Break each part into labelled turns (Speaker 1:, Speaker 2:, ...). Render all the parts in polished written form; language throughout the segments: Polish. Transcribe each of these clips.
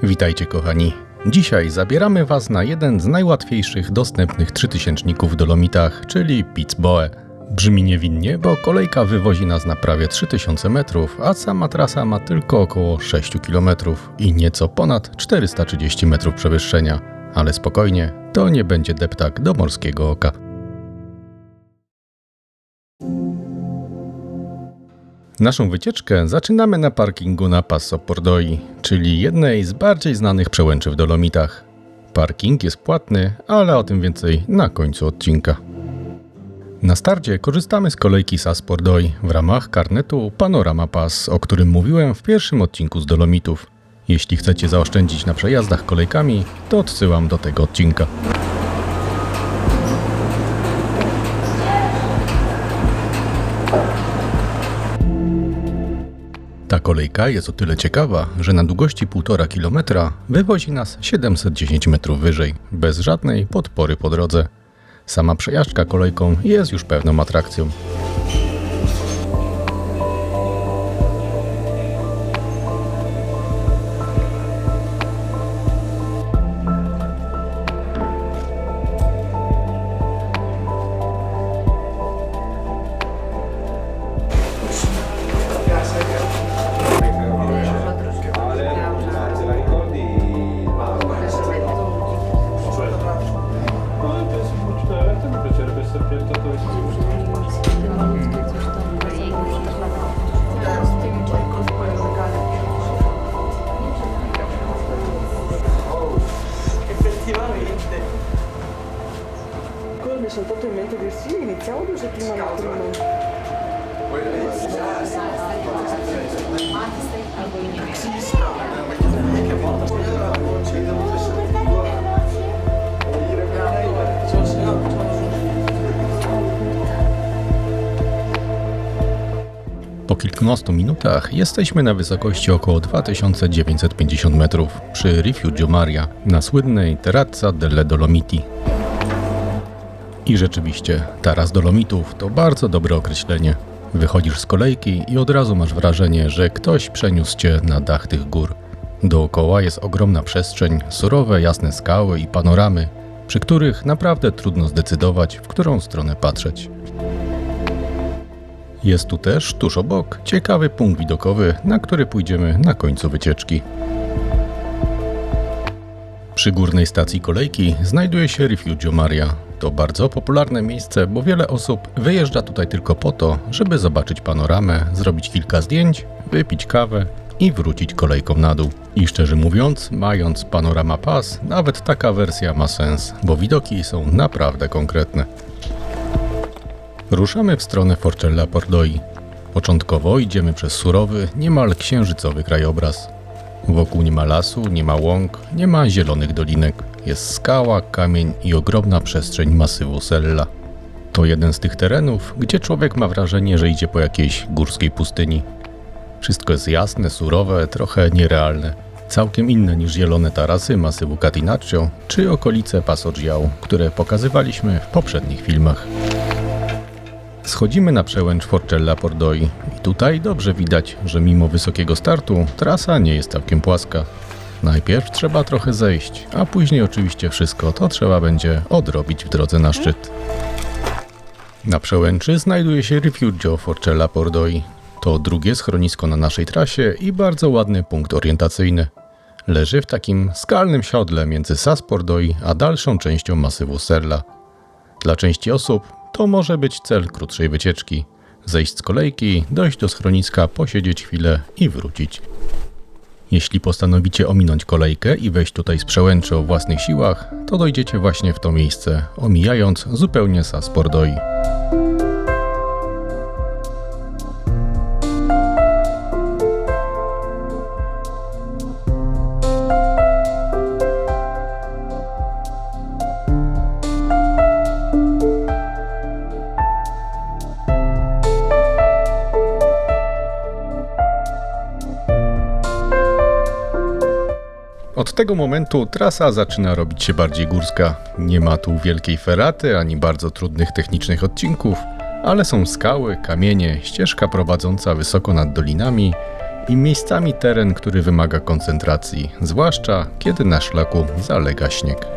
Speaker 1: Witajcie kochani. Dzisiaj zabieramy Was na jeden z najłatwiejszych dostępnych trzytysięczników w Dolomitach, czyli Piz Boe. Brzmi niewinnie, bo kolejka wywozi nas na prawie 3000 metrów, a sama trasa ma tylko około 6 km i nieco ponad 430 metrów przewyższenia. Ale spokojnie, to nie będzie deptak do morskiego oka. Naszą wycieczkę zaczynamy na parkingu na Passo Pordoi, czyli jednej z bardziej znanych przełęczy w Dolomitach. Parking jest płatny, ale o tym więcej na końcu odcinka. Na starcie korzystamy z kolejki SAS Pordoi w ramach karnetu Panorama Pass, o którym mówiłem w pierwszym odcinku z Dolomitów. Jeśli chcecie zaoszczędzić na przejazdach kolejkami, to odsyłam do tego odcinka. Ta kolejka jest o tyle ciekawa, że na długości 1,5 km wywozi nas 710 metrów wyżej, bez żadnej podpory po drodze. Sama przejażdżka kolejką jest już pewną atrakcją.
Speaker 2: Mi sono fatto in mente di sì, iniziamo 2 settimane prima.
Speaker 1: Po kilkunastu minutach jesteśmy na wysokości około 2950 metrów przy Rifugio Maria na słynnej Terrazza delle Dolomiti. I rzeczywiście, taras Dolomitów to bardzo dobre określenie. Wychodzisz z kolejki i od razu masz wrażenie, że ktoś przeniósł cię na dach tych gór. Dookoła jest ogromna przestrzeń, surowe, jasne skały i panoramy, przy których naprawdę trudno zdecydować, w którą stronę patrzeć. Jest tu też, tuż obok, ciekawy punkt widokowy, na który pójdziemy na końcu wycieczki. Przy górnej stacji kolejki znajduje się Rifugio Maria. To bardzo popularne miejsce, bo wiele osób wyjeżdża tutaj tylko po to, żeby zobaczyć panoramę, zrobić kilka zdjęć, wypić kawę i wrócić kolejką na dół. I szczerze mówiąc, mając Panorama Pass, nawet taka wersja ma sens, bo widoki są naprawdę konkretne. Ruszamy w stronę Forcella Pordoi. Początkowo idziemy przez surowy, niemal księżycowy krajobraz. Wokół nie ma lasu, nie ma łąk, nie ma zielonych dolinek. Jest skała, kamień i ogromna przestrzeń masywu Sella. To jeden z tych terenów, gdzie człowiek ma wrażenie, że idzie po jakiejś górskiej pustyni. Wszystko jest jasne, surowe, trochę nierealne. Całkiem inne niż zielone tarasy masywu Catinaccio czy okolice Passo Giao, które pokazywaliśmy w poprzednich filmach. Schodzimy na przełęcz Forcella Pordoi i tutaj dobrze widać, że mimo wysokiego startu trasa nie jest całkiem płaska. Najpierw trzeba trochę zejść, a później oczywiście wszystko to trzeba będzie odrobić w drodze na szczyt. Na przełęczy znajduje się Rifugio Forcella Pordoi. To drugie schronisko na naszej trasie i bardzo ładny punkt orientacyjny. Leży w takim skalnym siodle między SAS Pordoi a dalszą częścią masywu Sella. Dla części osób to może być cel krótszej wycieczki. Zejść z kolejki, dojść do schroniska, posiedzieć chwilę i wrócić. Jeśli postanowicie ominąć kolejkę i wejść tutaj z przełęczy o własnych siłach, to dojdziecie właśnie w to miejsce, omijając zupełnie SAS Pordoi. Od tego momentu trasa zaczyna robić się bardziej górska. Nie ma tu wielkiej feraty ani bardzo trudnych technicznych odcinków, ale są skały, kamienie, ścieżka prowadząca wysoko nad dolinami i miejscami teren, który wymaga koncentracji, zwłaszcza kiedy na szlaku zalega śnieg.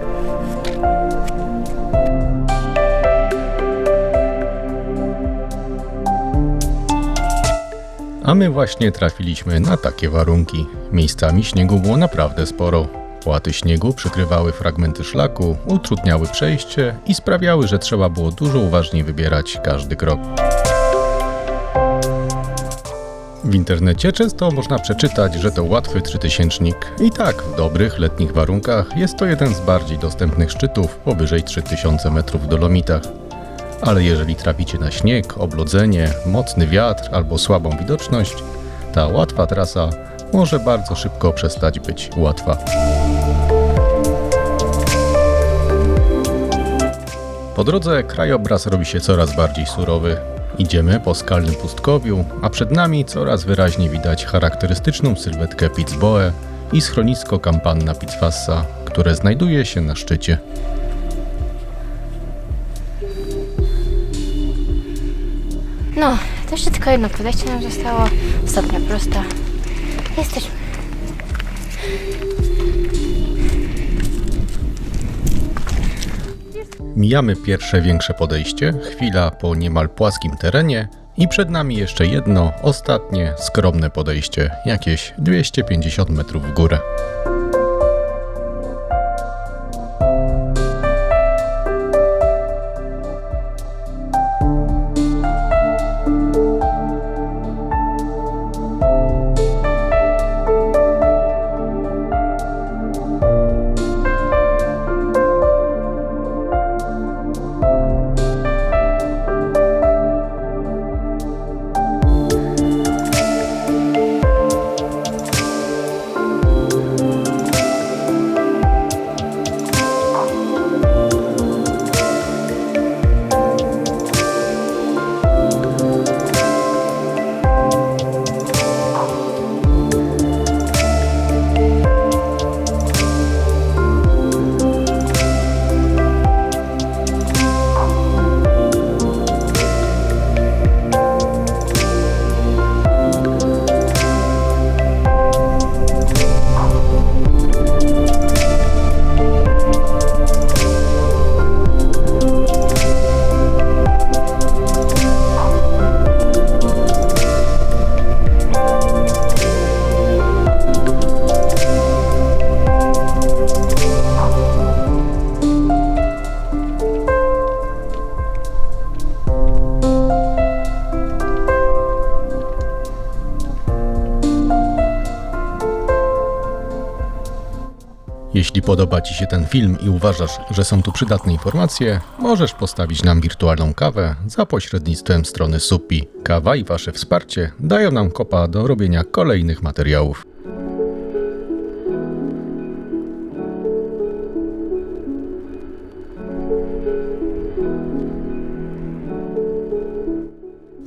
Speaker 1: A my właśnie trafiliśmy na takie warunki. Miejscami śniegu było naprawdę sporo. Płaty śniegu przykrywały fragmenty szlaku, utrudniały przejście i sprawiały, że trzeba było dużo uważniej wybierać każdy krok. W internecie często można przeczytać, że to łatwy 3000. I tak, w dobrych letnich warunkach jest to jeden z bardziej dostępnych szczytów powyżej 3000 metrów w Dolomitach. Ale jeżeli traficie na śnieg, oblodzenie, mocny wiatr albo słabą widoczność, ta łatwa trasa może bardzo szybko przestać być łatwa. Po drodze krajobraz robi się coraz bardziej surowy. Idziemy po skalnym pustkowiu, a przed nami coraz wyraźniej widać charakterystyczną sylwetkę Piz-Boe i schronisko Campanna Piz-Fassa, które znajduje się na szczycie.
Speaker 3: No, to jeszcze tylko jedno podejście nam zostało. Ostatnia prosta. Jesteśmy.
Speaker 1: Mijamy pierwsze większe podejście, chwila po niemal płaskim terenie i przed nami jeszcze jedno, ostatnie, skromne podejście, jakieś 250 metrów w górę. Jeśli podoba Ci się ten film i uważasz, że są tu przydatne informacje, możesz postawić nam wirtualną kawę za pośrednictwem strony Suppi. Kawa i Wasze wsparcie dają nam kopa do robienia kolejnych materiałów.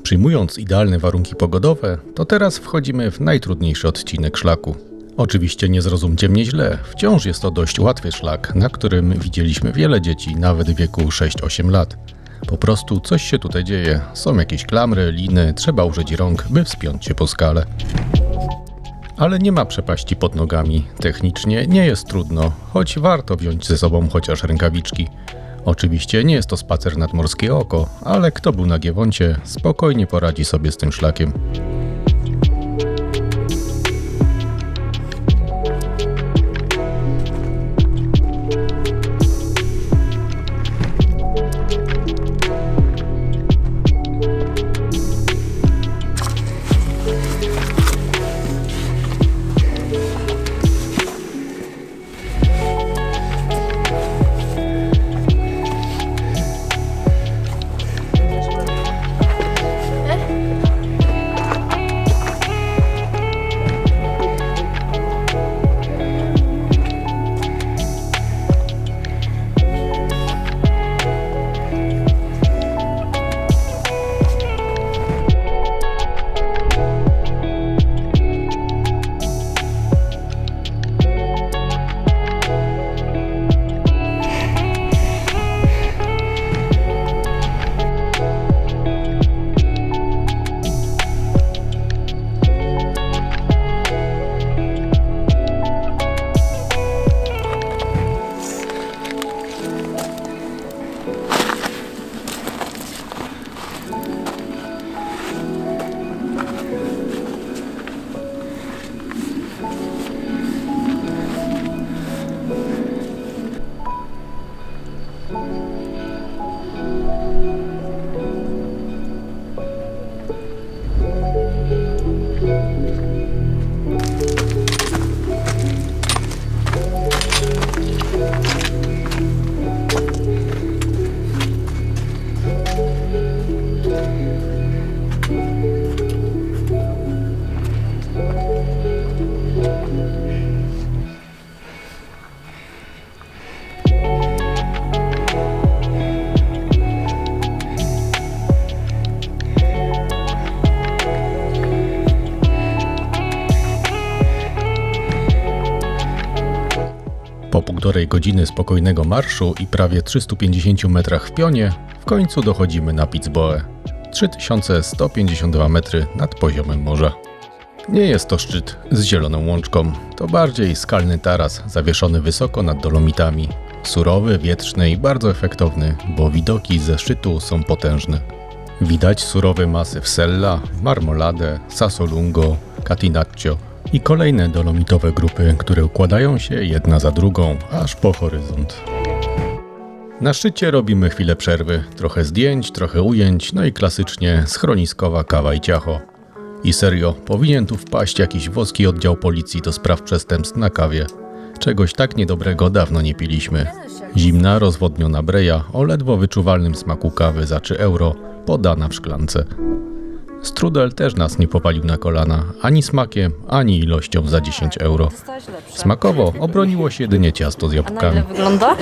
Speaker 1: Przyjmując idealne warunki pogodowe, to teraz wchodzimy w najtrudniejszy odcinek szlaku. Oczywiście nie zrozumcie mnie źle, wciąż jest to dość łatwy szlak, na którym widzieliśmy wiele dzieci nawet w wieku 6-8 lat. Po prostu coś się tutaj dzieje, są jakieś klamry, liny, trzeba użyć rąk, by wspiąć się po skale. Ale nie ma przepaści pod nogami, technicznie nie jest trudno, choć warto wziąć ze sobą chociaż rękawiczki. Oczywiście nie jest to spacer nad morskie oko, ale kto był na Giewoncie, spokojnie poradzi sobie z tym szlakiem. Po 1,5 godziny spokojnego marszu i prawie 350 metrach w pionie, w końcu dochodzimy na Pitzboe. 3152 metry nad poziomem morza. Nie jest to szczyt z zieloną łączką, to bardziej skalny taras zawieszony wysoko nad Dolomitami. Surowy, wietrzny i bardzo efektowny, bo widoki ze szczytu są potężne. Widać surowy masyw Sella, Marmolade, Sassolungo, Catinaccio i kolejne dolomitowe grupy, które układają się jedna za drugą, aż po horyzont. Na szczycie robimy chwilę przerwy, trochę zdjęć, trochę ujęć, no i klasycznie schroniskowa kawa i ciacho. I serio, powinien tu wpaść jakiś włoski oddział policji do spraw przestępstw na kawie. Czegoś tak niedobrego dawno nie piliśmy. Zimna, rozwodniona breja o ledwo wyczuwalnym smaku kawy za 3 euro, podana w szklance. Strudel też nas nie powalił na kolana, ani smakiem, ani ilością za 10 euro. Smakowo obroniło się jedynie ciasto z
Speaker 2: A na
Speaker 1: jabłkami.
Speaker 2: ile wygląda?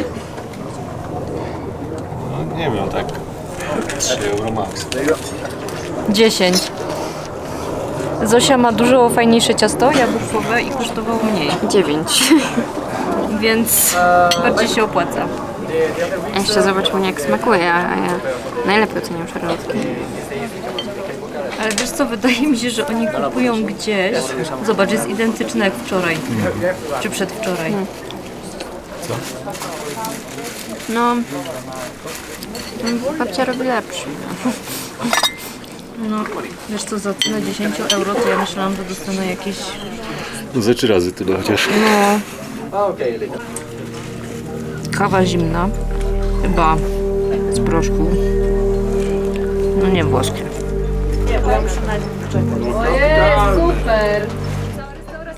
Speaker 4: No, nie wiem, tak 3 euro max.
Speaker 2: 10. Zosia ma dużo fajniejsze ciasto jabłkowe i kosztowało mniej.
Speaker 3: 9.
Speaker 2: Więc bardziej się opłaca.
Speaker 3: Jeszcze zobaczmy jak smakuje, a ja najlepiej oceniam szarlotki.
Speaker 2: Ale wiesz co, wydaje mi się, że oni kupują gdzieś. Zobacz, jest identyczne jak wczoraj. Czy przedwczoraj.
Speaker 3: No, babcia robi lepszy.
Speaker 2: No, wiesz co, za cenę 10 euro to ja myślałam, że dostanę jakieś...
Speaker 4: No za 3 razy tyle chociaż.
Speaker 2: No... Kawa zimna. Chyba z proszku. No nie włoskie.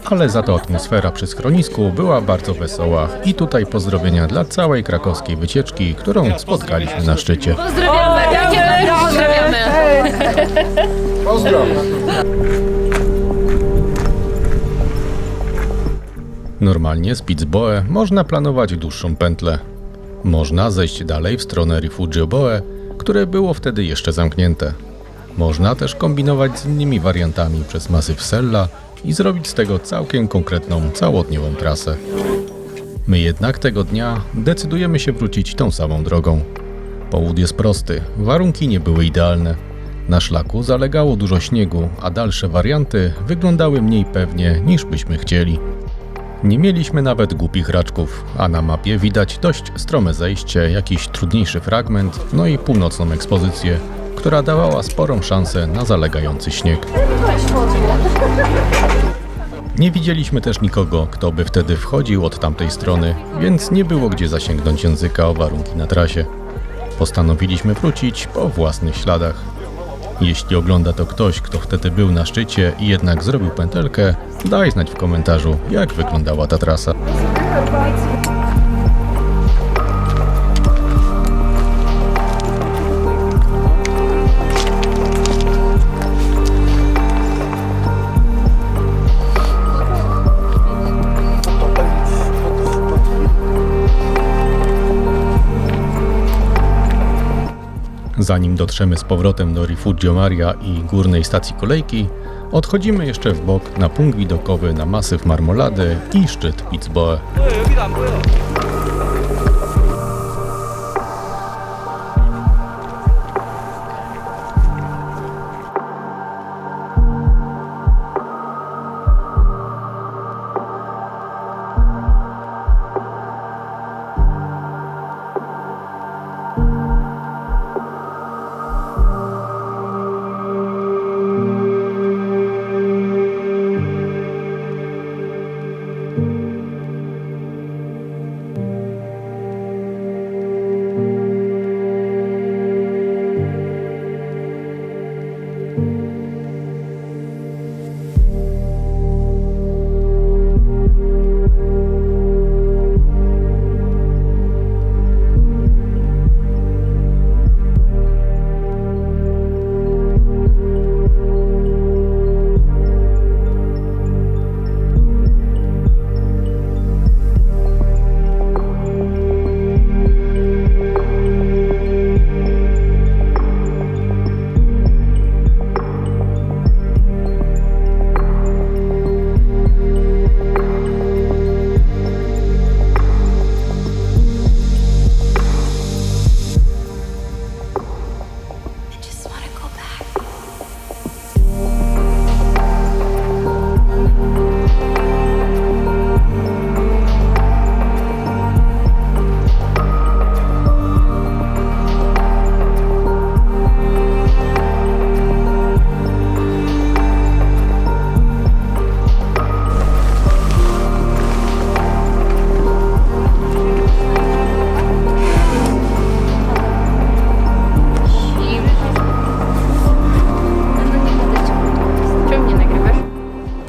Speaker 1: Ale za to atmosfera przy schronisku była bardzo wesoła i tutaj pozdrowienia dla całej krakowskiej wycieczki, którą spotkaliśmy na szczycie. Normalnie z Pitzboe można planować dłuższą pętlę. Można zejść dalej w stronę Rifugio Boe, które było wtedy jeszcze zamknięte. Można też kombinować z innymi wariantami przez masyw Sella i zrobić z tego całkiem konkretną, całodniową trasę. My jednak tego dnia decydujemy się wrócić tą samą drogą. Powód jest prosty, warunki nie były idealne. Na szlaku zalegało dużo śniegu, a dalsze warianty wyglądały mniej pewnie niż byśmy chcieli. Nie mieliśmy nawet głupich raczków, a na mapie widać dość strome zejście, jakiś trudniejszy fragment, no i północną ekspozycję, która dawała sporą szansę na zalegający śnieg. Nie widzieliśmy też nikogo, kto by wtedy wchodził od tamtej strony, więc nie było gdzie zasięgnąć języka o warunki na trasie. Postanowiliśmy wrócić po własnych śladach. Jeśli ogląda to ktoś, kto wtedy był na szczycie i jednak zrobił pętelkę, daj znać w komentarzu, jak wyglądała ta trasa. Zanim dotrzemy z powrotem do Rifugio Maria i górnej stacji kolejki, odchodzimy jeszcze w bok na punkt widokowy na masyw Marmolady i szczyt Pitzboe.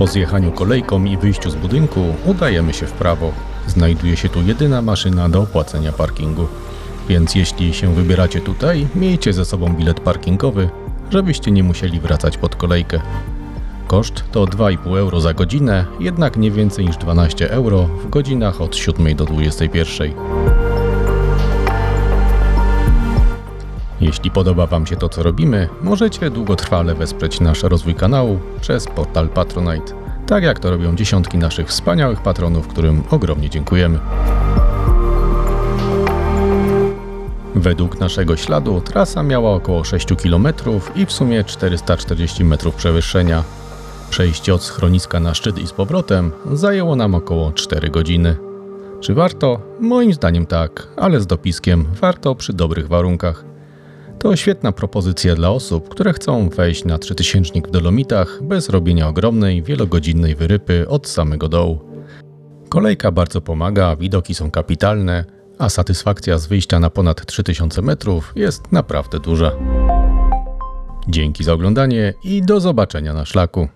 Speaker 1: Po zjechaniu kolejką i wyjściu z budynku udajemy się w prawo. Znajduje się tu jedyna maszyna do opłacenia parkingu. Więc jeśli się wybieracie tutaj, miejcie ze sobą bilet parkingowy, żebyście nie musieli wracać pod kolejkę. Koszt to 2,5 euro za godzinę, jednak nie więcej niż 12 euro w godzinach od 7 do 21. Jeśli podoba Wam się to, co robimy, możecie długotrwale wesprzeć nasz rozwój kanału przez portal Patronite, tak jak to robią dziesiątki naszych wspaniałych patronów, którym ogromnie dziękujemy. Według naszego śladu trasa miała około 6 km i w sumie 440 metrów przewyższenia. Przejście od schroniska na szczyt i z powrotem zajęło nam około 4 godziny. Czy warto? Moim zdaniem tak, ale z dopiskiem warto przy dobrych warunkach. To świetna propozycja dla osób, które chcą wejść na 3000 w Dolomitach bez robienia ogromnej, wielogodzinnej wyrypy od samego dołu. Kolejka bardzo pomaga, widoki są kapitalne, a satysfakcja z wyjścia na ponad 3000 metrów jest naprawdę duża. Dzięki za oglądanie i do zobaczenia na szlaku.